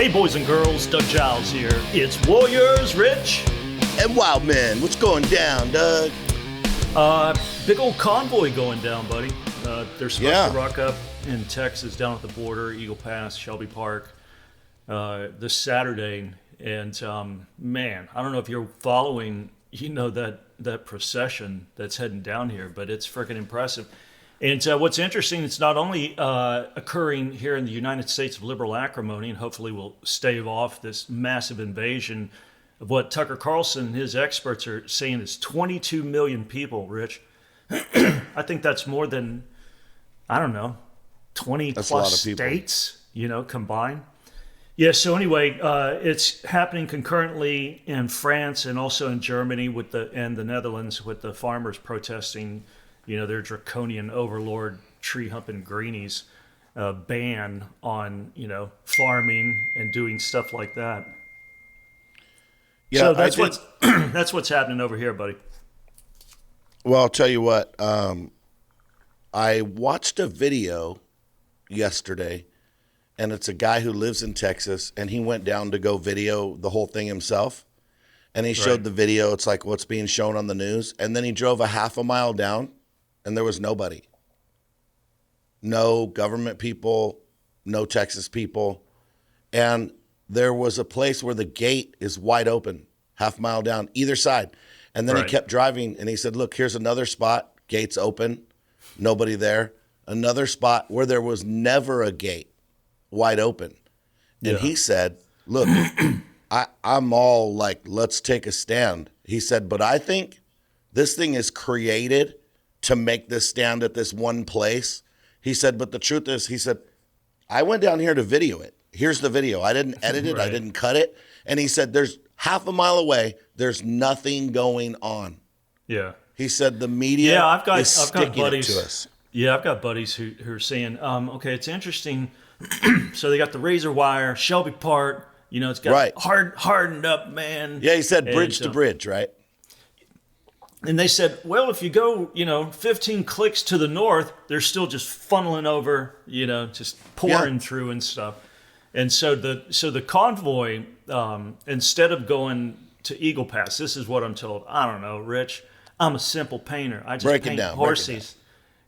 Hey boys and girls, Doug Giles here. It's Warriors, Rich. And Wildmen, what's going down, Doug? Big old convoy going down, buddy. They're supposed to rock up in Texas, down at the border, Eagle Pass, Shelby Park, this Saturday. And man, I don't know if you're following, that procession that's heading down here, but it's freaking impressive. And what's interesting, it's not only occurring here in the United States of liberal acrimony, and hopefully will stave off this massive invasion of what Tucker Carlson and his experts are saying is 22 million people, Rich. I think that's more than, 20 That's plus states, combined. Yeah, so anyway, it's happening concurrently in France and also in Germany and the Netherlands with the farmers protesting, their draconian overlord tree humping greenies ban on, farming and doing stuff like that. Yeah, so that's what's happening over here, buddy. Well, I'll tell you what. I watched a video yesterday, and it's a guy who lives in Texas, and he went down to go video the whole thing himself. And he showed the video. It's like what's being shown on the news. And then he drove a half a mile down, and there was nobody. No government people, no Texas people. And there was a place where the gate is wide open, half mile down, either side. And then he kept driving, and he said, look, here's another spot, gates open, nobody there. Another spot where there was never a gate, wide open. And he said, look, I'm all like, let's take a stand. He said, but I think this thing is created to make this stand at this one place. He said, but the truth is, he said, I went down here to video it. Here's the video. I didn't edit it. I didn't cut it. And he said, there's half a mile away. There's nothing going on. Yeah. He said the media I've got buddies to us. Yeah, I've got buddies who are saying, okay, it's interesting. So they got the razor wire, Shelby Park. It's got hardened up, man. Yeah, he said bridge to bridge, right? And they said, well, if you go, 15 clicks to the north, they're still just funneling over, just pouring through and stuff. And so the convoy, instead of going to Eagle Pass, this is what I'm told. I don't know, Rich. I'm a simple painter. I just paint horses.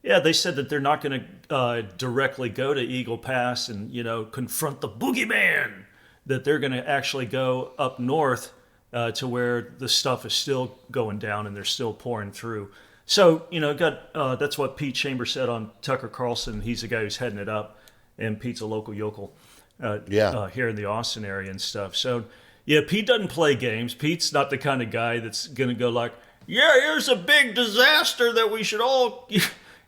Yeah, they said that they're not going to directly go to Eagle Pass and, confront the boogeyman. That they're going to actually go up north to where the stuff is still going down and they're still pouring through. So, that's what Pete Chambers said on Tucker Carlson. He's the guy who's heading it up, and Pete's a local yokel here in the Austin area and stuff. So, yeah, Pete doesn't play games. Pete's not the kind of guy that's going to go like, yeah, here's a big disaster that we should all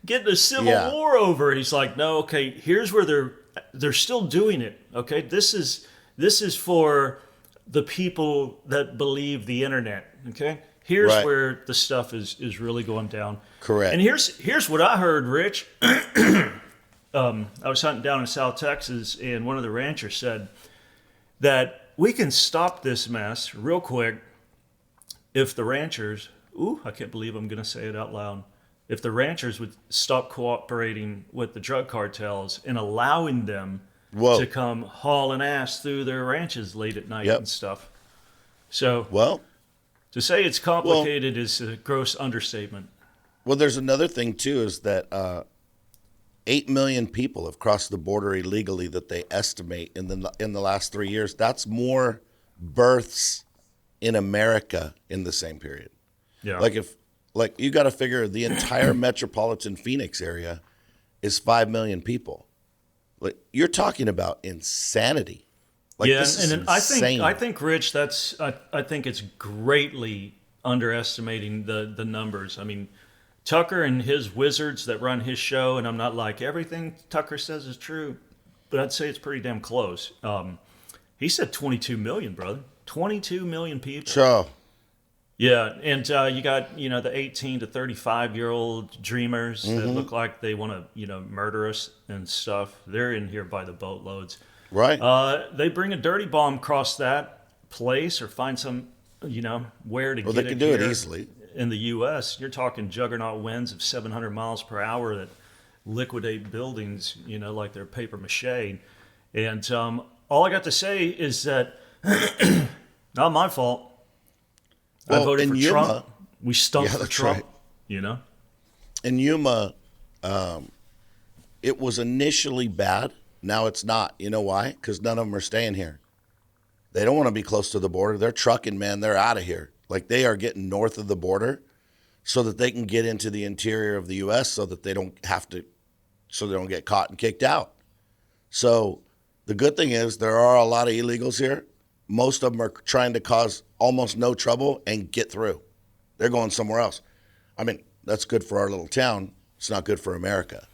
get in a civil war over. He's like, no, okay, here's where they're still doing it. Okay, this is for the people that believe the internet. Okay, here's where the stuff is really going down. Correct. And here's what I heard, Rich. I was hunting down in South Texas, and one of the ranchers said that we can stop this mess real quick if the ranchers. I can't believe I'm going to say it out loud. If the ranchers would stop cooperating with the drug cartels and allowing them to come hauling ass through their ranches late at night and stuff. So, to say it's complicated is a gross understatement. Well, there's another thing, too, is that 8 million people have crossed the border illegally that they estimate in the last 3 years. That's more births in America in the same period. Yeah. Like you got to figure the entire metropolitan Phoenix area is 5 million people. Like you're talking about insanity. Like, this is insane. I think, Rich, I think it's greatly underestimating the numbers. I mean, Tucker and his wizards that run his show, and I'm not like everything Tucker says is true, but I'd say it's pretty damn close. He said 22 million, brother. 22 million people. Sure. Yeah, and you got, the 18 to 35-year-old dreamers that look like they want to, murder us and stuff. They're in here by the boatloads. Right. They bring a dirty bomb across that place or find some, where to get it. Well, they can do it easily. In the U.S., you're talking juggernaut winds of 700 miles per hour that liquidate buildings, like they're paper mache. And all I got to say is that not my fault. I Well, voted in for Yuma, Trump. We stumped for that's Trump. right. You know. In Yuma, it was initially bad. Now it's not. You know why? Because none of them are staying here. They don't want to be close to the border. They're trucking, man. They're out of here. Like, they are getting north of the border so that they can get into the interior of the U.S. so that they don't have to, so they don't get caught and kicked out. So the good thing is there are a lot of illegals here. Most of them are trying to cause almost no trouble and get through. They're going somewhere else. I mean, that's good for our little town. It's not good for America.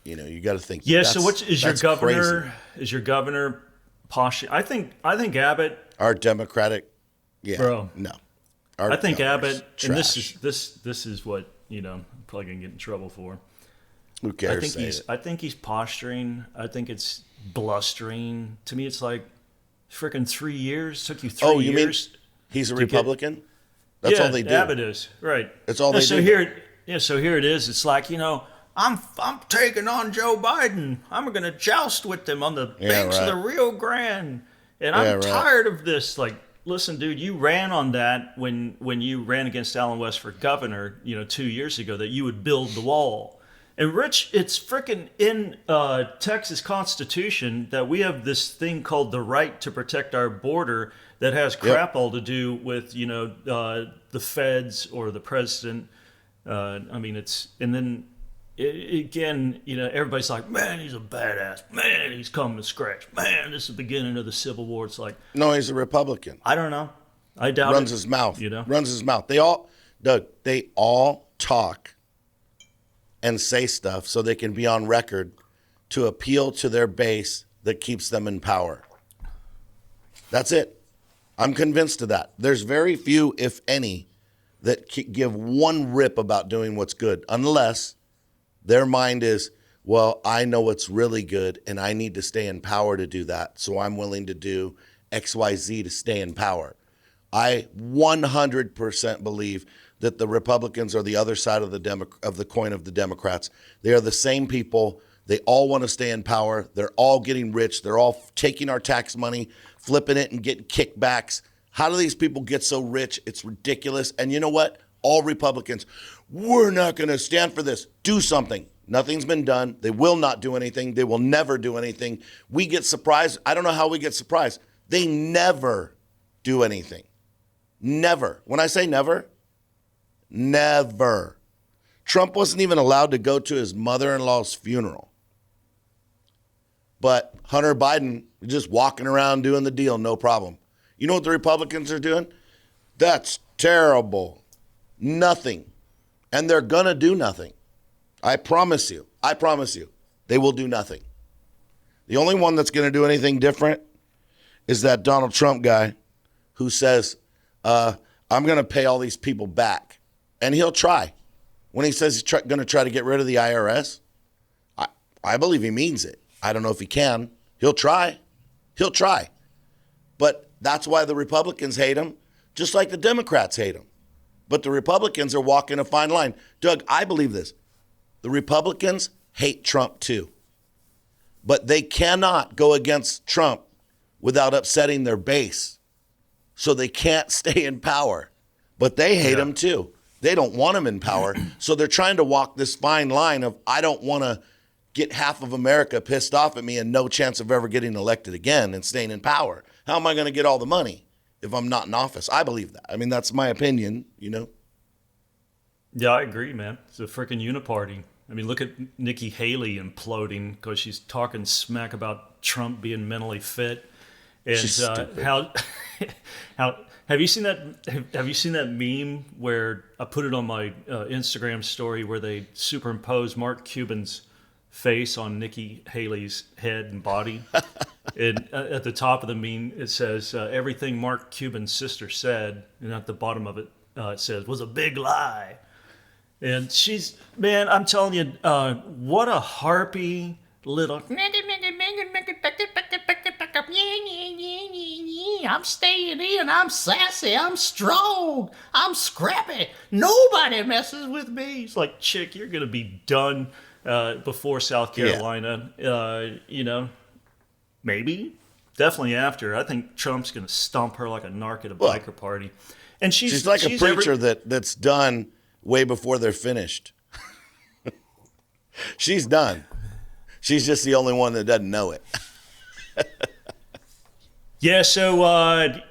You know, you got to think. Yeah. So, what is your governor? Crazy. Is your governor posh? I think Abbott. Our Democratic, yeah, Bro. no. I think governor's Abbott, and trash. this is what I'm probably gonna get in trouble for. Who cares? I think he's posturing. I think it's blustering. To me, it's like freaking 3 years. Took you 3 years. Mean he's a Republican? That's all they do. Abbott is right. That's all they so do. So here it is. It's like I'm taking on Joe Biden. I'm going to joust with him on the banks of the Rio Grande, and I'm tired of this. Like, listen, dude, you ran on that when you ran against Allen West for governor, 2 years ago, that you would build the wall. And Rich, it's freaking in Texas Constitution that we have this thing called the right to protect our border that has crap all to do with the feds or the president. Again, everybody's like, man, he's a badass. Man, he's coming to scratch. Man, this is the beginning of the Civil War. It's like, No, he's a Republican. I don't know. I doubt Runs it. his mouth. Runs his mouth. They all talk and say stuff so they can be on record to appeal to their base that keeps them in power. That's it. I'm convinced of that. There's very few, if any, that give one rip about doing what's good, unless their mind is, well, I know what's really good and I need to stay in power to do that, so I'm willing to do XYZ to stay in power. I 100% believe that the Republicans are the other side of the coin of the Democrats. They are the same people. They all want to stay in power. They're all getting rich. They're all taking our tax money, flipping it, and getting kickbacks. How do these people get so rich? It's ridiculous. And you know what? All Republicans, we're not going to stand for this. Do something. Nothing's been done. They will not do anything. They will never do anything. We get surprised. I don't know how we get surprised. They never do anything. Never. When I say never, never. Trump wasn't even allowed to go to his mother-in-law's funeral. But Hunter Biden is just walking around doing the deal, no problem. You know what the Republicans are doing? That's terrible. Nothing. And they're going to do nothing. I promise you. I promise you. They will do nothing. The only one that's going to do anything different is that Donald Trump guy who says, I'm going to pay all these people back. And he'll try. When he says he's going to try to get rid of the IRS, I believe he means it. I don't know if he can. He'll try. He'll try. But that's why the Republicans hate him, just like the Democrats hate him. But the Republicans are walking a fine line. Doug, I believe this. The Republicans hate Trump too. But they cannot go against Trump without upsetting their base. So they can't stay in power. But they hate him too. They don't want him in power. So they're trying to walk this fine line of, I don't want to get half of America pissed off at me and no chance of ever getting elected again and staying in power. How am I going to get all the money if I'm not in office? I believe that. I mean, that's my opinion, Yeah, I agree, man. It's a freaking uniparty. I mean, look at Nikki Haley imploding because she's talking smack about Trump being mentally fit. And She's stupid. how have you seen that? Have you seen that meme where I put it on my Instagram story where they superimpose Mark Cuban's face on Nikki Haley's head and body? And at the top of the meme, it says everything Mark Cuban's sister said, and at the bottom of it, it says was a big lie. And she's, man, I'm telling you, what a harpy little. I'm staying in. I'm sassy. I'm strong. I'm scrappy. Nobody messes with me. It's like, chick, you're going to be done before South Carolina. Maybe. definitely after. I think Trump's going to stomp her like a narc at a Well, biker party. And she's like a preacher that's done way before they're finished. She's done. She's just the only one that doesn't know it. Yeah, so I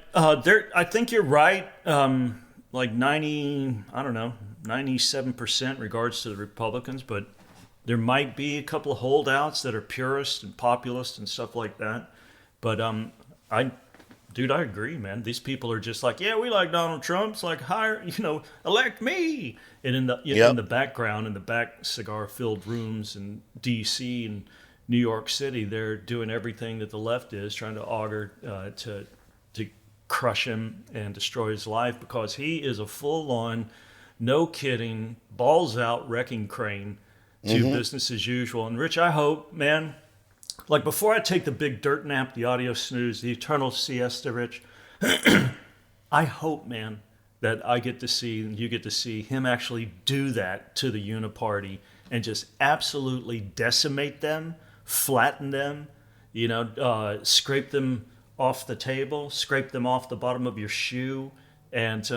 think you're right. Like 97% regards to the Republicans, but there might be a couple of holdouts that are purist and populist and stuff like that. But I agree, man. These people are just like, yeah, we like Donald Trump. It's like, elect me. And in the background, in the back cigar-filled rooms in D.C. and New York City, they're doing everything that the left is, trying to augur to crush him and destroy his life, because he is a full-on, no kidding, balls-out wrecking crane to business as usual. And Rich, I hope, man, like before I take the big dirt nap, the audio snooze, the eternal siesta, Rich, I hope, man, that I get to see and you get to see him actually do that to the Uniparty and just absolutely decimate them, flatten them, scrape them off the table, scrape them off the bottom of your shoe, and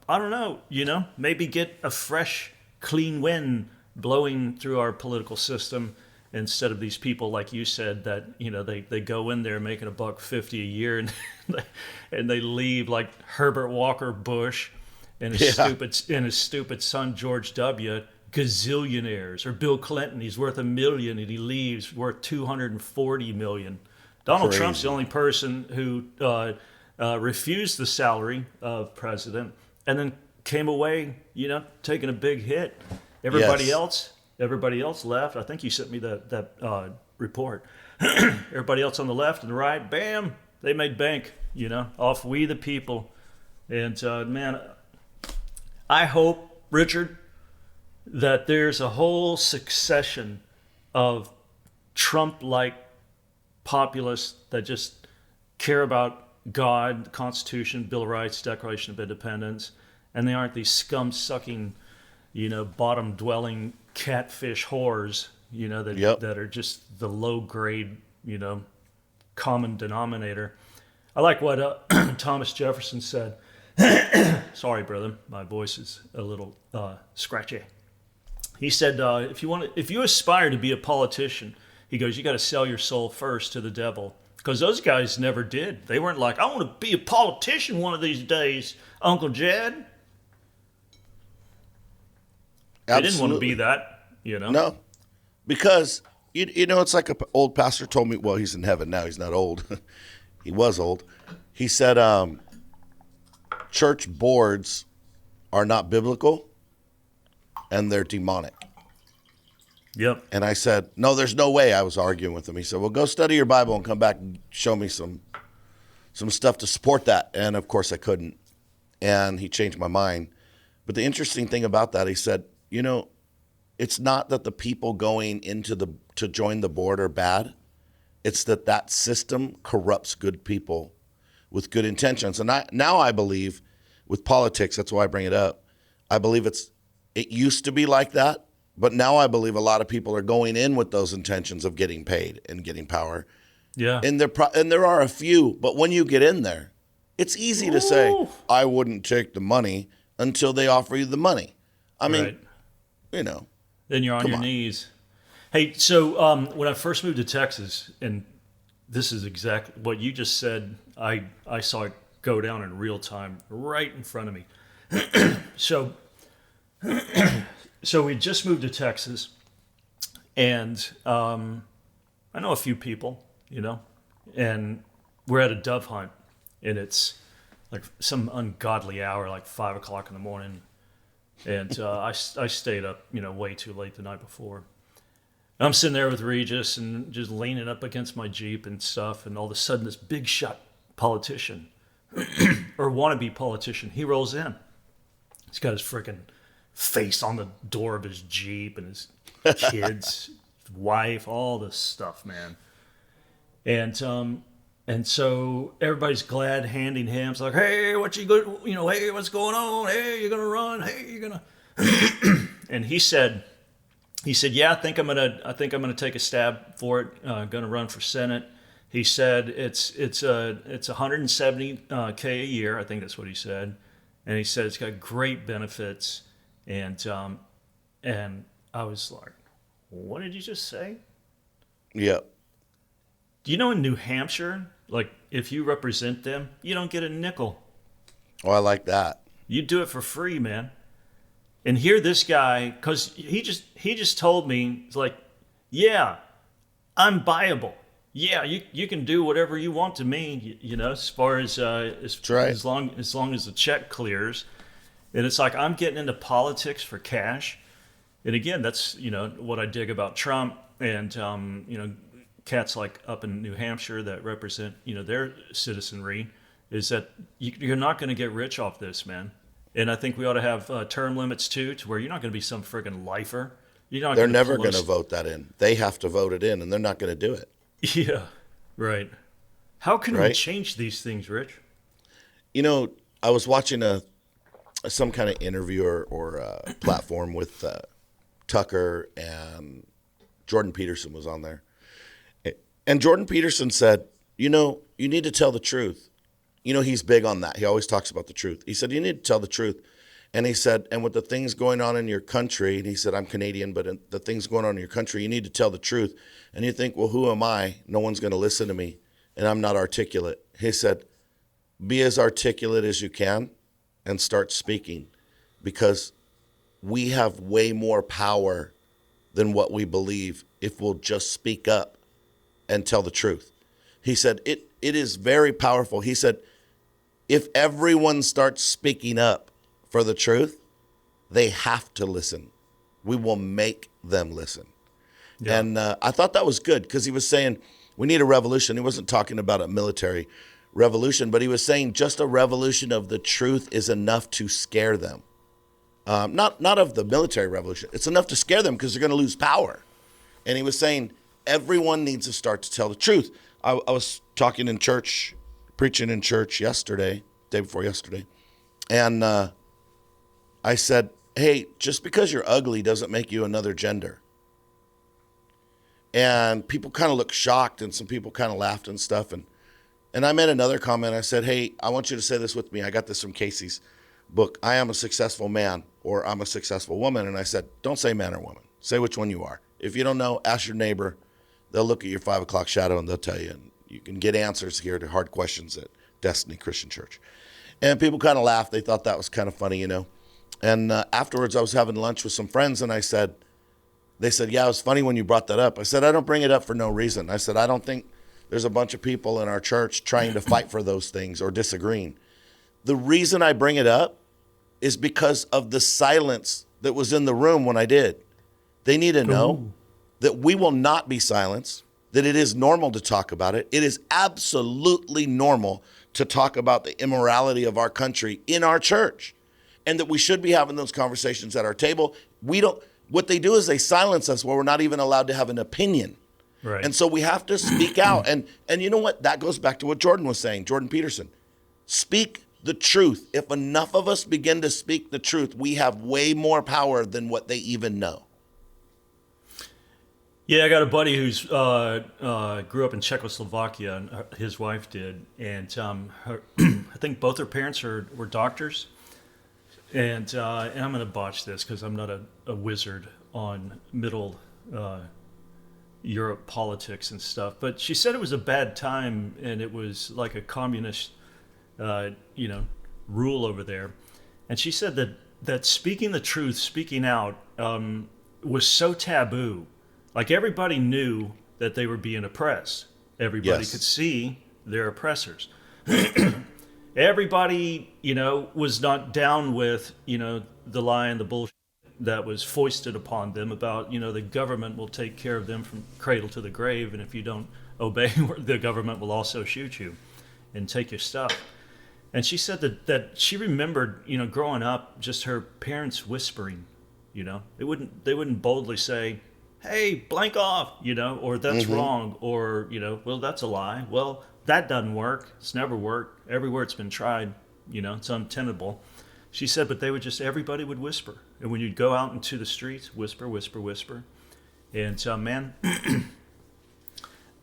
I don't know, maybe get a fresh, clean wind blowing through our political system instead of these people, like you said, that they go in there making $150 a year and they leave like Herbert Walker Bush and his stupid son George W. gazillionaires, or Bill Clinton. He's worth $1 million and he leaves worth $240 million. Donald Crazy. Trump's the only person who refused the salary of president and then came away, taking a big hit. Everybody else left. I think you sent me that report. Everybody else on the left and the right, bam, they made bank, off we the people. And man, I hope, Richard, that there's a whole succession of Trump-like populists that just care about God, the Constitution, Bill of Rights, Declaration of Independence, and they aren't these scum-sucking, bottom-dwelling catfish whores, that are just the low-grade, common denominator. I like what Thomas Jefferson said. Sorry, brother, my voice is a little scratchy. He said, if you aspire to be a politician, he goes, you got to sell your soul first to the devil. Because those guys never did. They weren't like, I want to be a politician one of these days, Uncle Jed. They didn't want to be that, No, because, it's like an old pastor told me, well, he's in heaven now. He's not old. He was old. He said, church boards are not biblical and they're demonic. Yep. And I said, no, there's no way. I was arguing with him. He said, well, go study your Bible and come back and show me some stuff to support that. And of course I couldn't. And he changed my mind. But the interesting thing about that, he said, it's not that the people going to join the board are bad. It's that system corrupts good people with good intentions. And now I believe with politics, that's why I bring it up. I believe it used to be like that. But now I believe a lot of people are going in with those intentions of getting paid and getting power. Yeah. And there are a few, but when you get in there, it's easy to say, I wouldn't take the money until they offer you the money. I mean, right. Then you're on your knees. Hey, so when I first moved to Texas, and this is exactly what you just said, I saw it go down in real time right in front of me. So we just moved to Texas, and I know a few people, and we're at a dove hunt, and it's like some ungodly hour, like 5 o'clock in the morning, and I stayed up, way too late the night before. I'm sitting there with Regis and just leaning up against my Jeep and stuff, and all of a sudden this big shot politician, or wannabe politician, he rolls in. He's got his freaking face on the door of his Jeep and his kids, his wife, all this stuff, man. And so everybody's glad handing him. It's like, hey, what you go, hey, what's going on? Hey, you're gonna run? Hey, you're gonna. And he said, yeah, I think I'm gonna take a stab for it. Gonna run for Senate. He said it's 170K a year. I think that's what he said, and he said it's got great benefits, and I was like, what did you just say? Yep. Do you know in New Hampshire, like if you represent them, you don't get a nickel. Oh, I like that. You do it for free, man. And here this guy, because he just told me, it's like, yeah, I'm buyable. Yeah, you can do whatever you want to me, as far as right. as long as the check clears. And it's like I'm getting into politics for cash. And again, that's what I dig about Trump and cats like up in New Hampshire that represent their citizenry, is that you're not going to get rich off this, man. And I think we ought to have term limits too, to where you're not going to be some friggin' lifer. They're never going to vote that in. They have to vote it in, and they're not going to do it. Yeah, right. How can we change these things, Rich? I was watching some kind of interview or platform with Tucker, and Jordan Peterson was on there. And Jordan Peterson said, you need to tell the truth. He's big on that. He always talks about the truth. He said, you need to tell the truth. And he said, and with the things going on in your country, and he said, I'm Canadian, but the things going on in your country, you need to tell the truth. And you think, well, who am I? No one's going to listen to me, and I'm not articulate. He said, be as articulate as you can and start speaking, because we have way more power than what we believe if we'll just speak up and tell the truth. He said, it is very powerful. He said, if everyone starts speaking up for the truth, they have to listen. We will make them listen. Yeah. And I thought that was good, because he was saying we need a revolution. He wasn't talking about a military revolution, but he was saying just a revolution of the truth is enough to scare them. Not of the military revolution. It's enough to scare them because they're going to lose power. And he was saying everyone needs to start to tell the truth. I was talking in church, preaching in church yesterday, day before yesterday, and I said, hey, just because you're ugly doesn't make you another gender. And people kind of looked shocked, and some people kind of laughed and stuff. And I made another comment. I said, hey, I want you to say this with me. I got this from Casey's book, I Am a Successful Man, or I'm a Successful Woman. And I said, don't say man or woman. Say which one you are. If you don't know, ask your neighbor. They'll look at your 5 o'clock shadow and they'll tell you. And you can get answers here to hard questions at Destiny Christian Church. And people kind of laughed. They thought that was kind of funny, And afterwards, I was having lunch with some friends, and they said, yeah, it was funny when you brought that up. I said, I don't bring it up for no reason. I said, I don't think there's a bunch of people in our church trying to fight for those things or disagreeing. The reason I bring it up is because of the silence that was in the room when I did. They need to know that we will not be silenced, that it is normal to talk about it. It is absolutely normal to talk about the immorality of our country in our church, and that we should be having those conversations at our table. What they do is they silence us where we're not even allowed to have an opinion. Right. And so we have to speak out. And you know what? That goes back to what Jordan was saying, Jordan Peterson. Speak the truth. If enough of us begin to speak the truth, we have way more power than what they even know. Yeah, I got a buddy who's grew up in Czechoslovakia, and his wife did, and I think both her parents were doctors. And I'm going to botch this because I'm not a wizard on Middle Europe politics and stuff. But she said it was a bad time, and it was like a communist, rule over there. And she said that speaking the truth, speaking out, was so taboo. Like everybody knew that they were being oppressed. Everybody could see their oppressors. Everybody, was not down with, the lie and the bullshit that was foisted upon them about, the government will take care of them from cradle to the grave, and if you don't obey, the government will also shoot you and take your stuff. And she said that she remembered, growing up, just her parents whispering, they wouldn't boldly say, hey, blank off, or that's wrong, or, well, that's a lie. Well, that doesn't work. It's never worked. Everywhere it's been tried, it's untenable. She said, but everybody would whisper. And when you'd go out into the streets, whisper, whisper, whisper. And man,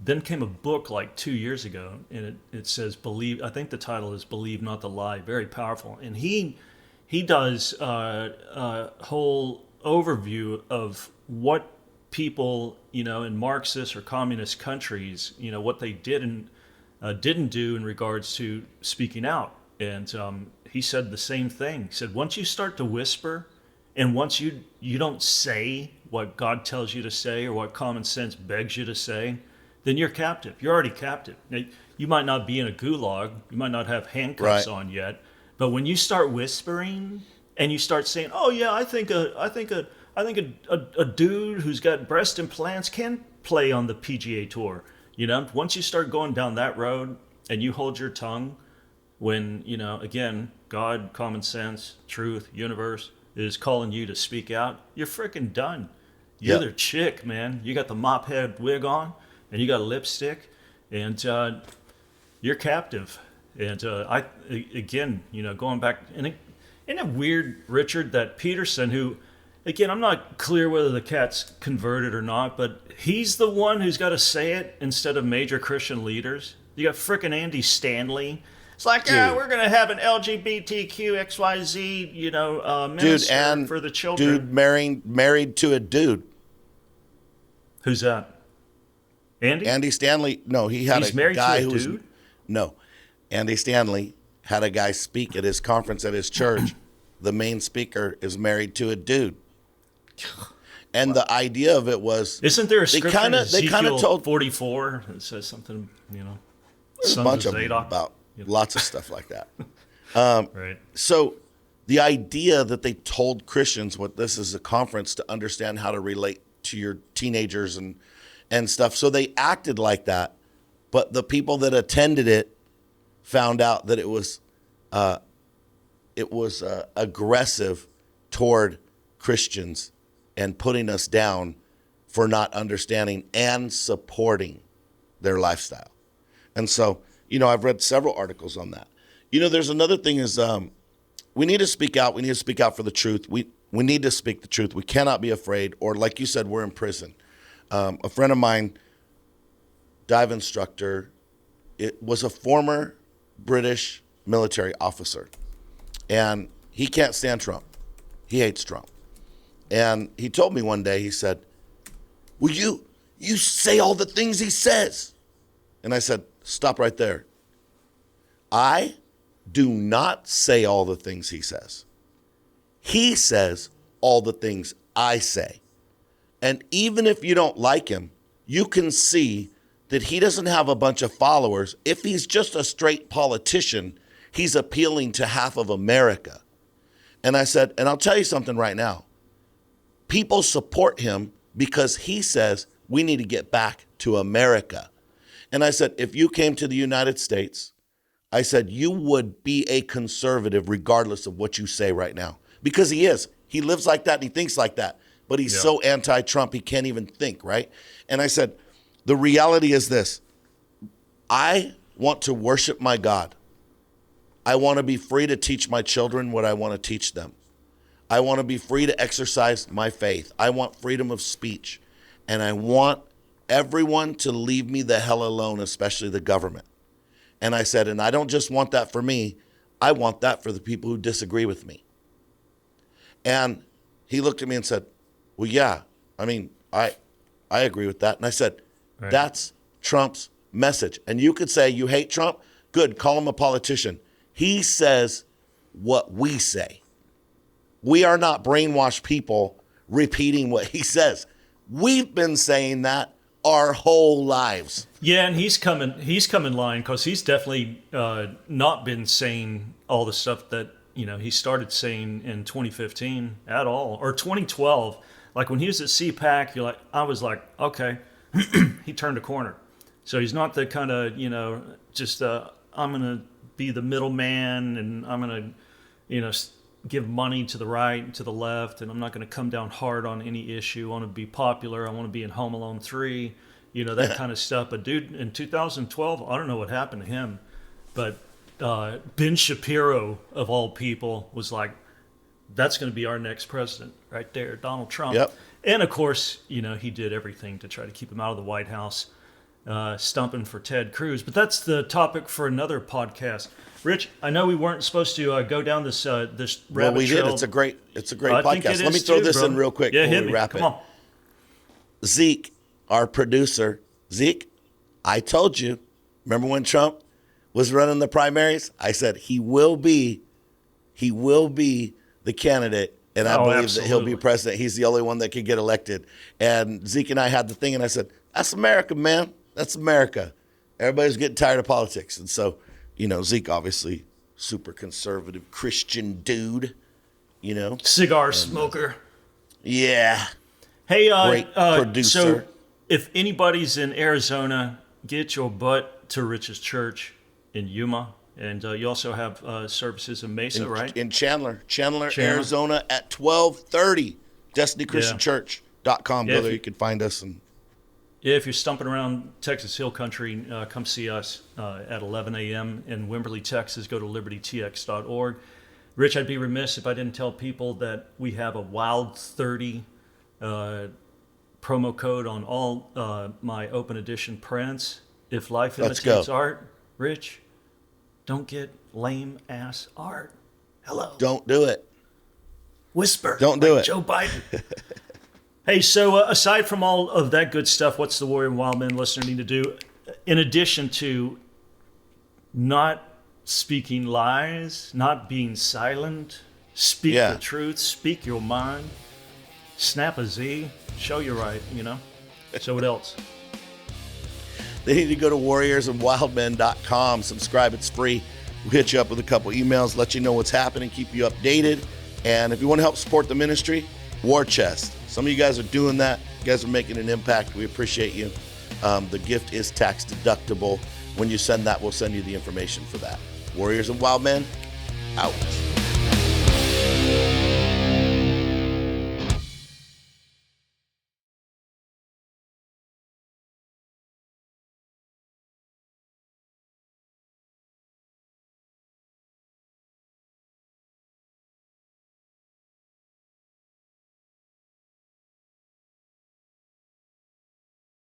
Then came a book like 2 years ago, and it says believe. I think the title is "Believe Not the Lie." Very powerful, and he does a whole overview of what people, in Marxist or communist countries, what they did and didn't do in regards to speaking out. And he said the same thing. He said, once you start to whisper, and once you don't say what God tells you to say or what common sense begs you to say, then you're captive. You're already captive. Now, you might not be in a gulag. You might not have handcuffs on yet. But when you start whispering and you start saying, "Oh yeah, I think a dude who's got breast implants can play on the PGA Tour," once you start going down that road and you hold your tongue, when again, God, common sense, truth, universe is calling you to speak out, you're freaking done. You're the chick, man. You got the mop head wig on, and you got a lipstick, and you're captive. And going back, and isn't it weird, Richard, that Peterson, who, again, I'm not clear whether the cat's converted or not, but he's the one who's got to say it instead of major Christian leaders. You got frickin' Andy Stanley. It's like, we're going to have an LGBTQ XYZ, minister for the children. Dude married to a dude. Who's that? Andy? Andy Stanley. No, he's married guy to a dude? No. Andy Stanley had a guy speak at his conference at his church. The main speaker is married to a dude. And the idea of it was... Isn't there a scripture in they kind of told 44 that says something, There's a bunch of them about lots of stuff like that. Right. So the idea that they told Christians what this is a conference to understand how to relate to your teenagers and stuff. So they acted like that. But the people that attended it found out that it was aggressive toward Christians and putting us down for not understanding and supporting their lifestyle. And so, I've read several articles on that. There's another thing is we need to speak out. We need to speak out for the truth. We need to speak the truth. We cannot be afraid. Or like you said, we're in prison. A friend of mine, dive instructor, it was a former British military officer. And he can't stand Trump. He hates Trump. And he told me one day, he said, "Will you say all the things he says?" And I said, "Stop right there. I do not say all the things he says. He says all the things I say. And even if you don't like him, you can see that he doesn't have a bunch of followers. If he's just a straight politician, he's appealing to half of America." And I said, and I'll tell you something right now. People support him because he says we need to get back to America. And I said, if you came to the United States, I said, you would be a conservative regardless of what you say right now. Because he is. He lives like that and he thinks like that. But he's so anti-Trump, he can't even think, right? And I said, the reality is this. I want to worship my God. I want to be free to teach my children what I want to teach them. I want to be free to exercise my faith. I want freedom of speech. And I want everyone to leave me the hell alone, especially the government. And I said, and I don't just want that for me. I want that for the people who disagree with me. And he looked at me and said, well, yeah, I mean, I agree with that. And I said, right. That's Trump's message. And you could say you hate Trump. Good, call him a politician. He says what we say. We are not brainwashed people repeating what he says. We've been saying that our whole lives. Yeah, and he's come in line because he's definitely not been saying all the stuff that he started saying in 2015 at all, or 2012. Like when he was at CPAC, I was like, okay, he turned a corner. So he's not the kind of just I'm gonna be the middleman and I'm gonna give money to the right and to the left, and I'm not going to come down hard on any issue. I want to be popular. I want to be in Home Alone 3, that kind of stuff. But dude, in 2012, I don't know what happened to him, but Ben Shapiro, of all people, was like, that's going to be our next president right there, Donald Trump. Yep. And of course, he did everything to try to keep him out of the White House. stumping for Ted Cruz. But that's the topic for another podcast. Rich, I know we weren't supposed to go down this this rabbit Well, we trail. did. It's a great I think podcast. it Let me is throw too, this bro. in real quick Yeah, before hit we me. wrap Come it. on. Zeke, our producer, Zeke, I told you. Remember when Trump was running the primaries? I said he will be the candidate, and I believe that he'll be absolutely. president. He's the only one that could get elected. And Zeke and I had the thing, and I said, "That's America, man. That's America." Everybody's getting tired of politics, and so Zeke obviously super conservative Christian dude, Cigar smoker. Yeah. Hey, Great producer. So if anybody's in Arizona, get your butt to Rich's church in Yuma. And you also have services in Mesa, right? In Chandler, Arizona at 12:30. DestinyChristianChurch.com. Go there, you can find us. And Yeah, if you're stumping around Texas Hill Country, come see us at 11 a.m. in Wimberley, Texas. Go to libertytx.org. Rich, I'd be remiss if I didn't tell people that we have a Wild30 promo code on all my open edition prints. If life imitates art, Rich, don't get lame ass art. Hello. Don't do it. Whisper. Don't do like it. Joe Biden. Hey, so aside from all of that good stuff, what's the Warrior and Wildmen listener need to do? In addition to not speaking lies, not being silent, speak the truth, speak your mind, snap a Z, show you're right, So what else? They need to go to warriorsandwildmen.com. Subscribe. It's free. We'll hit you up with a couple emails, let you know what's happening, keep you updated. And if you want to help support the ministry, War Chest. Some of you guys are doing that. You guys are making an impact. We appreciate you. The gift is tax deductible. When you send that, we'll send you the information for that. Warriors and Wildmen, out.